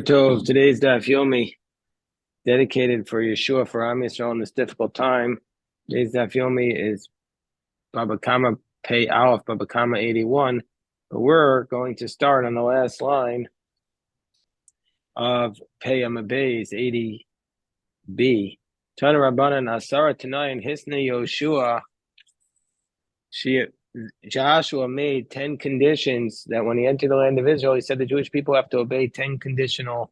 Tov, today's Daf Yomi, dedicated for Yeshua, for Am Yisrael in this difficult time. Today's Daf Yomi is Bava Kamma Pei Aleph, Bava Kamma 81. But we're going to start on the last line of Pei Amabeis 80b. Tana Rabbanan Asara Tanayin Hisna Yoshua. Joshua made 10 conditions that when he entered the land of Israel, he said the Jewish people have to obey 10 conditions.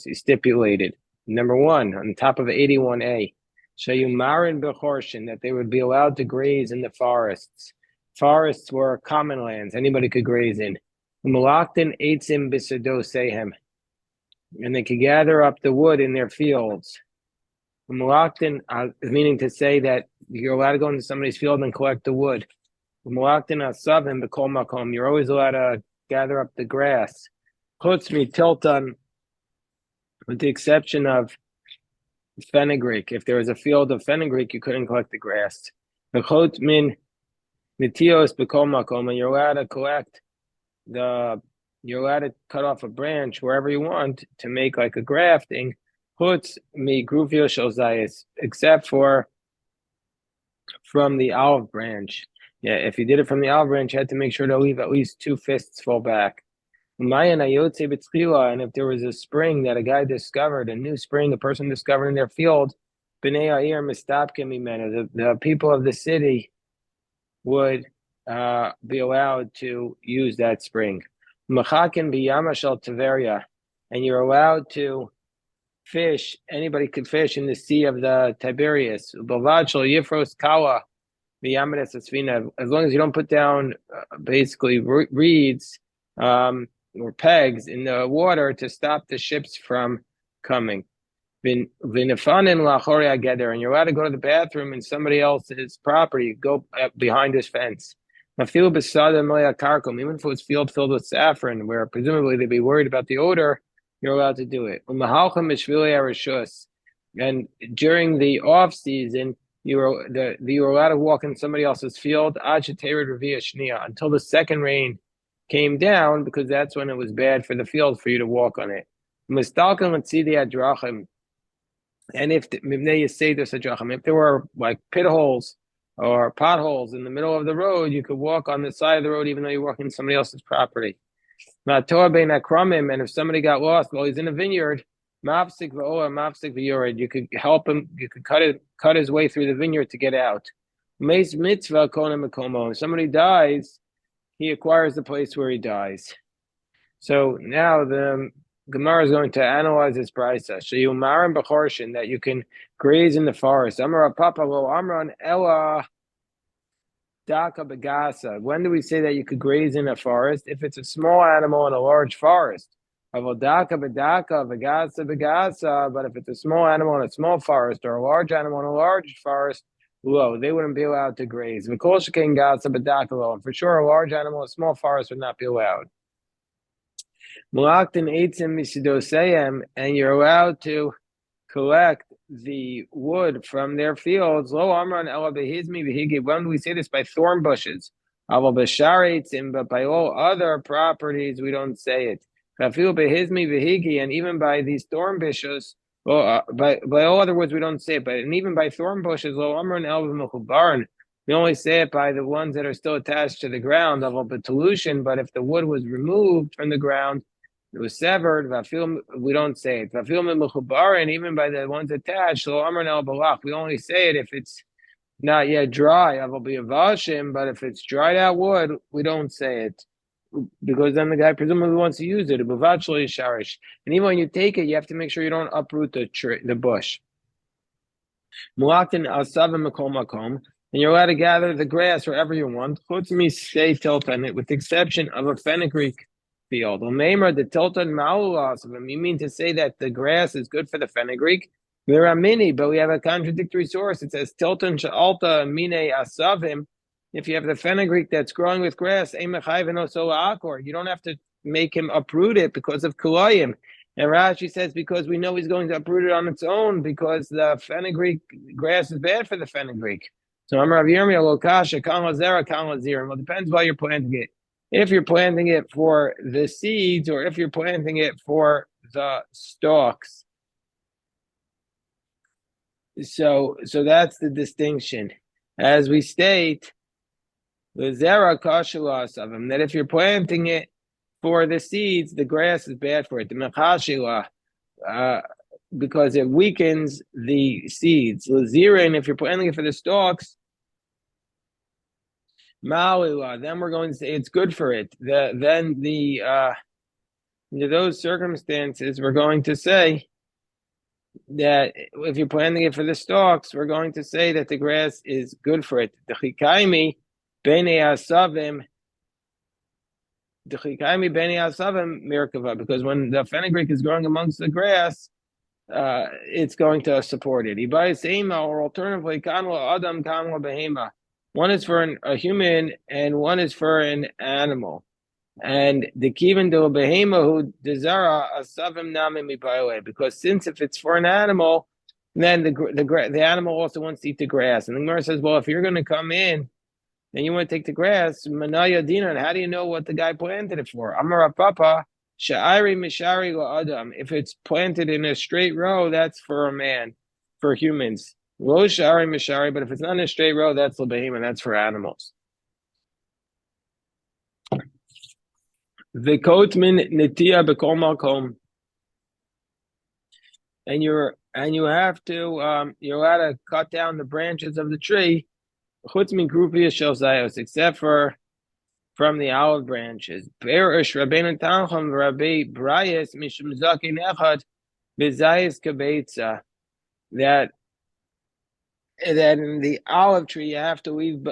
He stipulated. Number one, on top of 81a, Shayumarin Bechorshin, that they would be allowed to graze in the forests. Forests were common lands, anybody could graze in. Malaktin Eitzim Bisadosehem, and they could gather up the wood in their fields. Malaktin, meaning to say that you're allowed to go into somebody's field and collect the wood. Malaktin Asavim Bekol Makom, you're always allowed to gather up the grass. Chutz Tiltan, with the exception of fenugreek. If there was a field of fenugreek, you couldn't collect the grass. V'chot min nitios b'kol makom, and you're allowed to cut off a branch wherever you want to make like a grafting. Chutz mi gruvio shel zayis, except for from the olive branch. Yeah, if you did it from the olive branch, you had to make sure to leave at least 2 fists full back. And if there was a spring that a guy discovered, a new spring, a person discovered in their field, the people of the city would be allowed to use that spring. And you're allowed to fish, anybody could fish in the Sea of the Tiberias. As long as you don't put down basically reeds, or pegs in the water to stop the ships from coming. And you're allowed to go to the bathroom in somebody else's property, go behind his fence. Even if it was field filled with saffron, where presumably they'd be worried about the odor, you're allowed to do it. And during the off season, you were allowed to walk in somebody else's field until the second rain came down, because that's when it was bad for the field for you to walk on it. And if there were like pit holes or potholes in the middle of the road, you could walk on the side of the road even though you're walking somebody else's property. And if somebody got lost while he's in a vineyard, you could help him, you could cut his way through the vineyard to get out. If somebody dies, he acquires the place where he dies. So now the Gemara is going to analyze this brisa. Sheyumarim b'chorshin, that you can graze in the forest. Amar Papa lo amran ella daka begasa. When do we say that you could graze in a forest? If it's a small animal in a large forest. Daka bedaka begasa begasa. But if it's a small animal in a small forest or a large animal in a large forest, they wouldn't be allowed to graze. And for sure, a large animal, a small forest would not be allowed. And you're allowed to collect the wood from their fields. When do we say this? By thorn bushes. But by all other properties, we don't say it. And even by these thorn bushes, by all other words, we don't say it. And even by thorn bushes, we only say it by the ones that are still attached to the ground. But if the wood was removed from the ground, it was severed, we don't say it. And even by the ones attached, we only say it if it's not yet dry. But if it's dried out wood, we don't say it, because then the guy presumably wants to use it. And even when you take it, you have to make sure you don't uproot the bush. And you're allowed to gather the grass wherever you want, with the exception of a fenugreek field. You mean to say that the grass is good for the fenugreek? There are many, but we have a contradictory source. It says tilton sha'alta mine asavim. If you have the fenugreek that's growing with grass, you don't have to make him uproot it because of kulayim. And Rashi says because we know he's going to uproot it on its own, because the fenugreek grass is bad for the fenugreek. So I'm Rav Yirmiyah Lokasha Kan Lazera Kan Lazirim. Well, it depends why you're planting it. if you're planting it for the seeds or if you're planting it for the stalks. So that's the distinction. As we state, the zera kashula asavim, that if you're planting it for the seeds, the grass is bad for it. The mechashila, because it weakens the seeds. Lazirin, if you're planting it for the stalks, malila, then we're going to say it's good for it. Then under those circumstances, we're going to say that if you're planting it for the stalks, we're going to say that the grass is good for it. The chikaimi bene asavim, because when the fenugreek is growing amongst the grass, it's going to support it. Or alternatively, adam behema. One is for a human and one is for an animal. And the kivan do behema who desara asavim nami mipaile, because since if it's for an animal, then the animal also wants to eat the grass. And the Gemara says, well, if you're going to come in and you want to take the grass, manaya dinan, how do you know what the guy planted it for? Amar Papa, sha'ari mishari lo adam. If it's planted in a straight row, that's for a man, for humans. Lo sha'ari mishari, but if it's not in a straight row, that's lebehima, that's for animals. V'kotmin netia b'kol makom. And you have to you're allowed to cut down the branches of the tree, except for from the olive branches. That in the olive tree you have to leave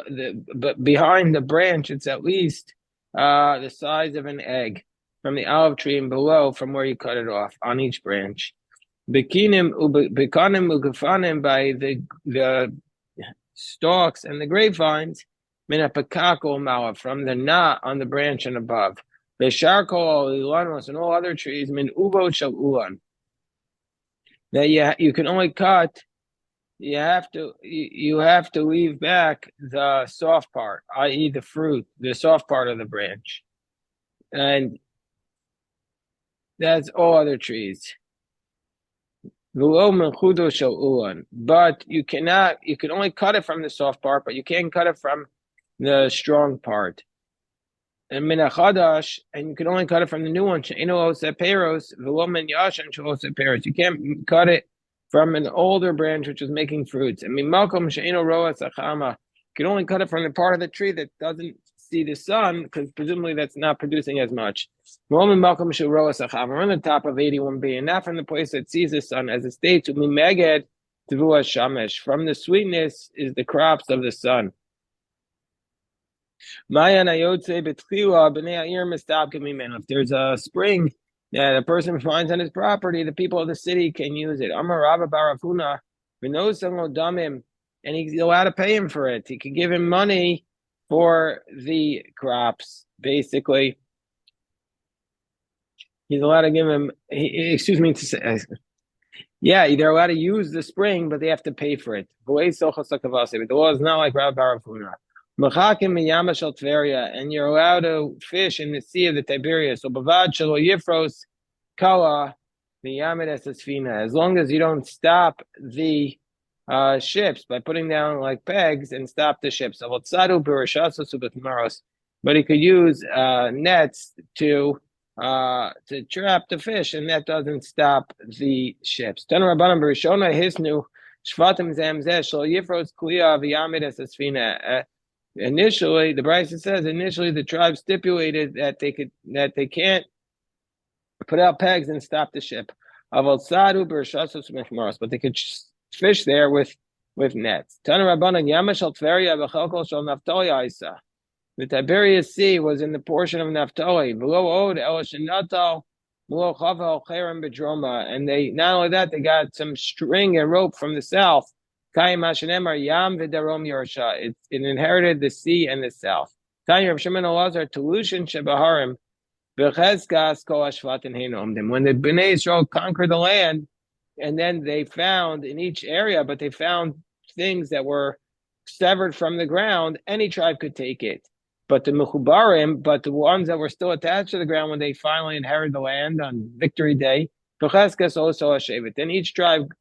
but behind the branch it's at least the size of an egg from the olive tree and below from where you cut it off on each branch. Bekinim ugefanim, by the stalks and the grapevines, minapakakol from the knot on the branch and above. The charcoal, ilanos, and all other trees, min ubo shel ulan. That you can only cut. You have to leave back the soft part, i.e., the fruit, the soft part of the branch, and that's all other trees. But you can only cut it from the soft part, but you can't cut it from the strong part. And minachadash, and you can only cut it from the new one. You can't cut it from an older branch which is making fruits. And you can only cut it from the part of the tree that doesn't see the sun, because presumably that's not producing as much. We're on the top of 81b, and not from the place that sees the sun, as it states, from the sweetness is the crops of the sun. If there's a spring that a person finds on his property, the people of the city can use it. And he's allowed to pay him for it. He can give him money for the crops, basically. He's allowed to give him, they're allowed to use the spring, but they have to pay for it. But the law is not like Rabbi Baravuna. And you're allowed to fish in the Sea of the Tiberias. So as long as you don't stop the ships by putting down like pegs and stop the ships. But he could use nets to trap the fish, and that doesn't stop the ships. Initially, the Brisa says the tribe stipulated that they can't put out pegs and stop the ship. But they could fish there with nets. The Tiberias Sea was in the portion of Naphtali. And they not only that, they got some string and rope from the south. It inherited the sea and the south. When the Bnei Yisrael conquered the land, and then they found in each area, but they found things that were severed from the ground, any tribe could take it. but the mechubarim, but the ones that were still attached to the ground when they finally inherited the land on Victory Day, b'cheskas also a shevet. Then each tribe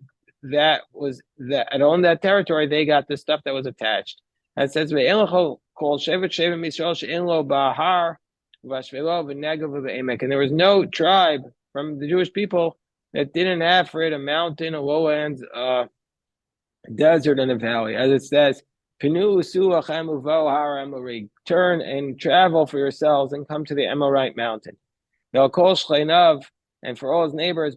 that owned that territory, they got the stuff that was attached. And it says called shevet Misrael she'en lo bahar v'ashvelo v'negav v'emek. And there was no tribe from the Jewish people that didn't have for it a mountain, a lowlands, desert, and a valley. As it says, turn and travel for yourselves and come to the Amorite mountain. And for all his neighbors,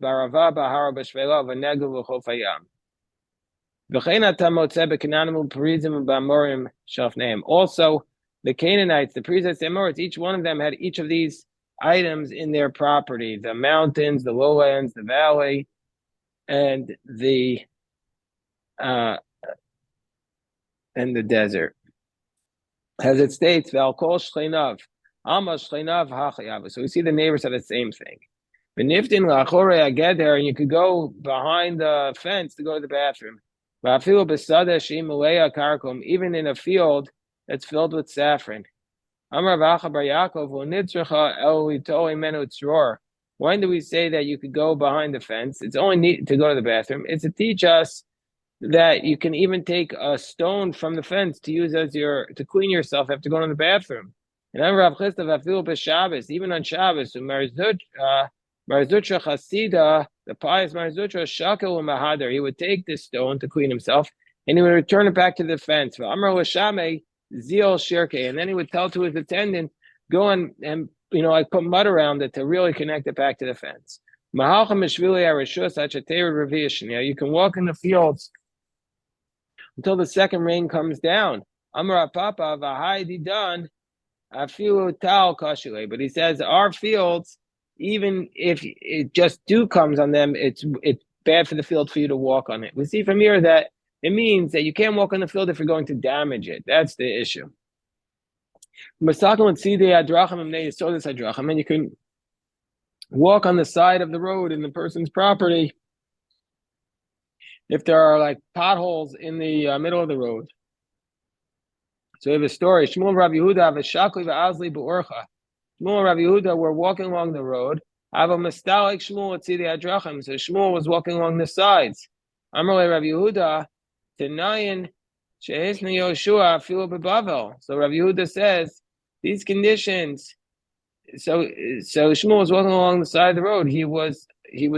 also, the Canaanites, the Perizzites, the Amorites, each one of them had each of these items in their property: the mountains, the lowlands, the valley, and the desert. As it states, Valkol Shleinav, Alma Shleinav Hachayav. So we see the neighbors have the same thing. Beniftin Lachore Ageder, and you could go behind the fence to go to the bathroom. Even in a field that's filled with saffron. When do we say that you could go behind the fence? It's only neat to go to the bathroom. It's to teach us that you can even take a stone from the fence to use as to clean yourself after going to the bathroom. And even on Shabbos, Marzutra Chasida, the pious Marzutra, Shakel Mahadar, he would take this stone to clean himself and he would return it back to the fence. And then he would tell to his attendant, go and I put mud around it to really connect it back to the fence. You can walk in the fields until the second rain comes down. But he says our fields, even if it just dew comes on them, it's bad for the field for you to walk on it. We see from here that it means that you can't walk on the field if you're going to damage it. That's the issue. And you can walk on the side of the road in the person's property if there are like potholes in the middle of the road. So we have a story. Shmuel Rabbi Yehuda Shmuel and Rabbi Yehuda were walking along the road. So Shmuel was walking along the sides. Amar Rabbi Yehuda Tenayin Shehisna Yoshua Filu Bebavel. So Rabbi Yehuda says these conditions. So Shmuel was walking along the side of the road. He was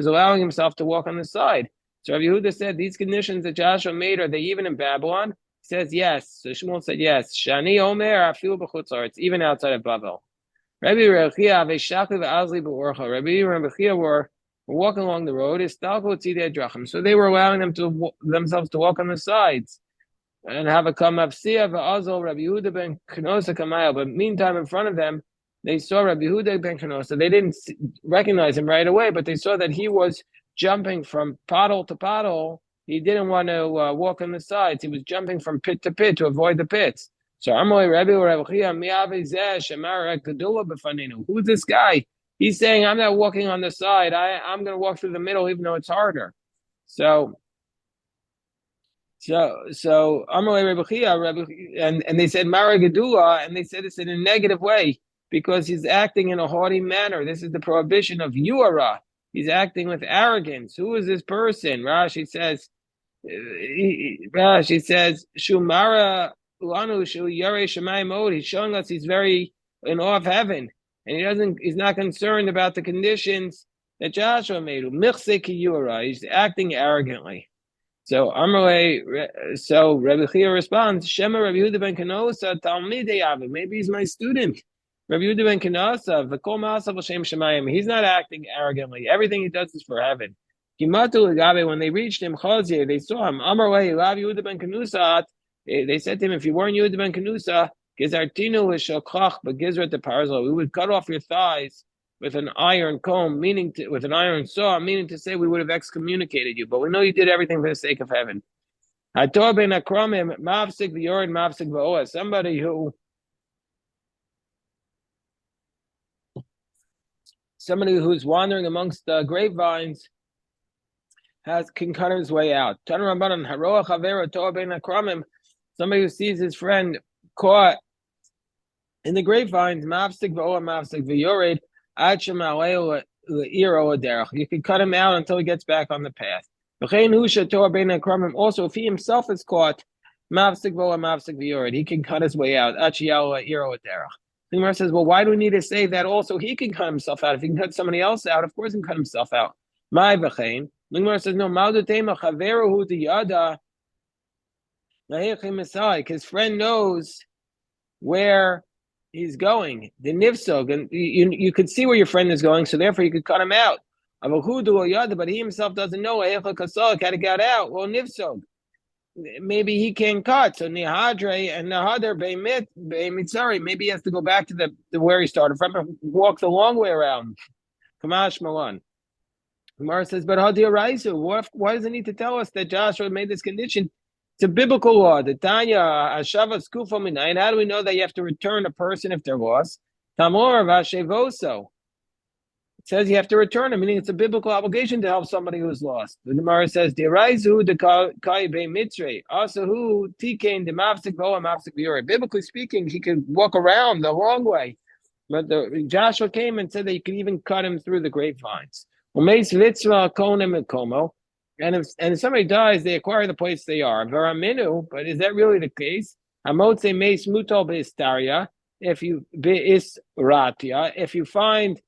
allowing himself to walk on the side. So Rabbi Yehuda said these conditions that Joshua made, are they even in Babylon? He says yes. So Shmuel said yes. Shani Omer Afilu B'chutzar. It's even outside of Babel. Rabbi Rechia were walking along the road. So they were allowing themselves to walk on the sides and have a Kamma Rabbi Yehuda ben Kenosa Kamayel. But meantime, in front of them, they saw Rabbi Yehuda ben Kenosa. They didn't recognize him right away, but they saw that he was jumping from pothole to pothole. He didn't want to walk on the sides. He was jumping from pit to pit to avoid the pits. So who's this guy? He's saying, I'm not walking on the side. I'm going to walk through the middle, even though it's harder. So Amalei and they said Mara Gedula, and they said this in a negative way because he's acting in a haughty manner. This is the prohibition of Yuara. He's acting with arrogance. Who is this person? Rashi says, Shumara Ulanu Shu Yare Shemai Mode. He's showing us he's very in awe of heaven, and he's not concerned about the conditions that Joshua made. He's acting arrogantly. So Rabbi Chia responds, Shema Rabbi Yehuda ben Kenosa Talmidei Avi. Maybe he's my student. Rabbi Yehuda ben Kenosa, V'kol Ma'asav L'Shem Shemayim. He's not acting arrogantly. Everything he does is for heaven. Kimatu L'Gabe, when they reached him, Chazir, they saw him. Amarwei, Rabbi Yehuda ben Kenosa. They said to him, if you weren't Yehuda ben Kenosa, Gizartinu L'Shokach, but Gizrat the Parzo, we would cut off your thighs with an iron comb, with an iron saw, meaning to say we would have excommunicated you. But we know you did everything for the sake of heaven. Somebody who's wandering amongst the grapevines can cut his way out. Somebody who sees his friend caught In the grapevines, mafsik v'ola mafsik v'yored, ad shemaleo le'iro aderech. You can cut him out until he gets back on the path. V'chein hu shetor bein hakramim. Also, if he himself is caught, mafsik v'ola mafsik v'yored, he can cut his way out. Ad shemaleo le'iro aderech. The Gemara says, well, why do we need to say that also he can cut himself out? If he can cut somebody else out, of course he can cut himself out. My v'chein. The Gemara says, no, ma'odutema chaveruhu diyada. His friend knows where he's going. The nifsog, and you could see where your friend is going, so therefore you could cut him out. But he himself doesn't know how to get out. Well, nifsog, maybe he can't cut. So nihadre and nahadar beimitzari, maybe he has to go back to the where he started from and walk the long way around. Kamash Malan. Gemara says, but Hadia Raisu, why does it need to tell us that Joshua made this condition? It's a biblical law. The Tanya Hashavas Kufa Minayin. How do we know that you have to return a person if they're lost? Tamor Vashevoso. It says you have to return him, meaning it's a biblical obligation to help somebody who's lost. The Gemara says, Deraizu de Kai Be Mitre. Also who Tikain de Mavsik Voa Mavsik Viore. Biblically speaking, he could walk around the long way. But Joshua came and said that you could even cut him through the grapevines. And if somebody dies, they acquire the place they are. Varaminu, but is that really the case? If you find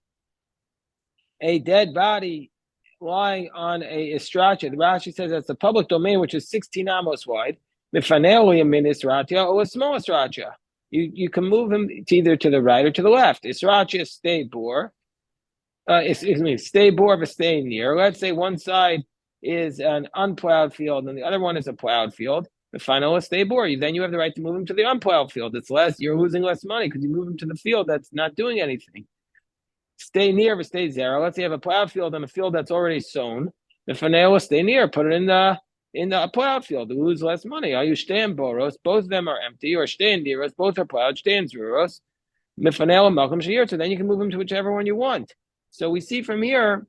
a dead body lying on a stratia, the Rashi says that's the public domain, which is 16 amos wide. Or a small stratia. You can move him either to the right or to the left. Stratia stay bore. Stay bore, but stay near. Let's say one side is an unplowed field and the other one is a plowed field. The final is stay bore. Then you have the right to move him to the unplowed field. It's less. You're losing less money because you move him to the field that's not doing anything. Stay near, but stay zero. Let's say you have a plowed field and a field that's already sown. The final is stay near. Put it in the plowed field. You lose less money. Are you staying boros? Both of them are empty, or staying diros. Both are plowed. Staying zeros. Mifanel and Malcolm Shir. So then you can move him to whichever one you want. So we see from here,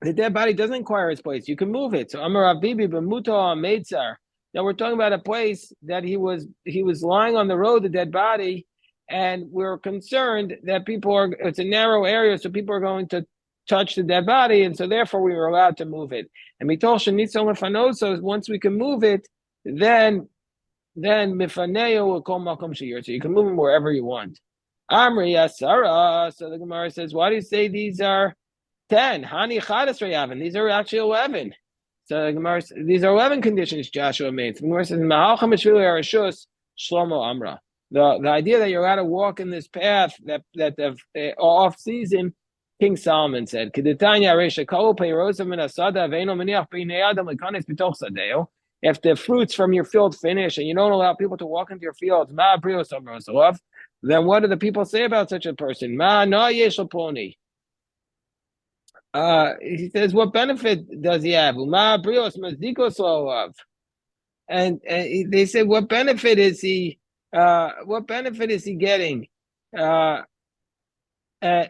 the dead body doesn't acquire its place. You can move it. So Amar Abibi b'muto meitzar. Now we're talking about a place that he was lying on the road, the dead body, and we're concerned that it's a narrow area, so people are going to touch the dead body, and so therefore we were allowed to move it. And mitol shenitzol mefanoso, once we can move it, then mifaneo will call makom shir. So you can move him wherever you want. Amri Asara. So the Gemara says, why do you say these are 10? Hani Chadas Rayavin. These are actually 11. So the Gemara says, these are 11 conditions Joshua made. So the Gemara says, Ma'alcham Shvili Arashus Shlomo Amra. The idea that you're allowed to walk in this path that off season, King Solomon said, Kedetanya Resha Kol Peirosa Min Asada Veino Miniach Beinei Adam Lekanes B'toch Sadeo. If the fruits from your field finish and you don't allow people to walk into your fields, then what do the people say about such a person? Ma no yeshalponi. He says, what benefit does he have? Ma brios mazdikos olav. And they said, what benefit is he? What benefit is he getting? But how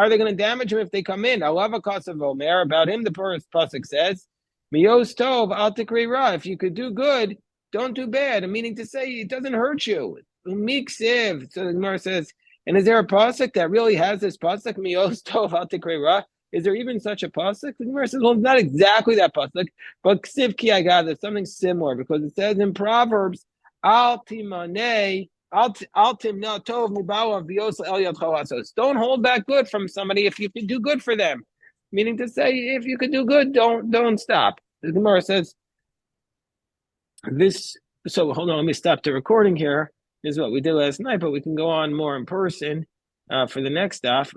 are they going to damage him if they come in? Alava Kasav Omer, about him, the pasuk says, Miyos Tov al tikri ra. If you could do good, don't do bad. Meaning to say, it doesn't hurt you. Umiksiv. So the Gemara says, and is there a pasuk that really has this pasuk? Miyos Tov al tikri ra. Is there even such a pasuk? The Gemara says, well, it's not exactly that pasuk, but ksiv ki agad, there's something similar because it says in Proverbs, al timanei. Don't hold back good from somebody if you can do good for them. Meaning to say, if you can do good, don't stop. The Gemara says this. So hold on, let me stop the recording here. This is what we did last night, but we can go on more in person for the next stuff.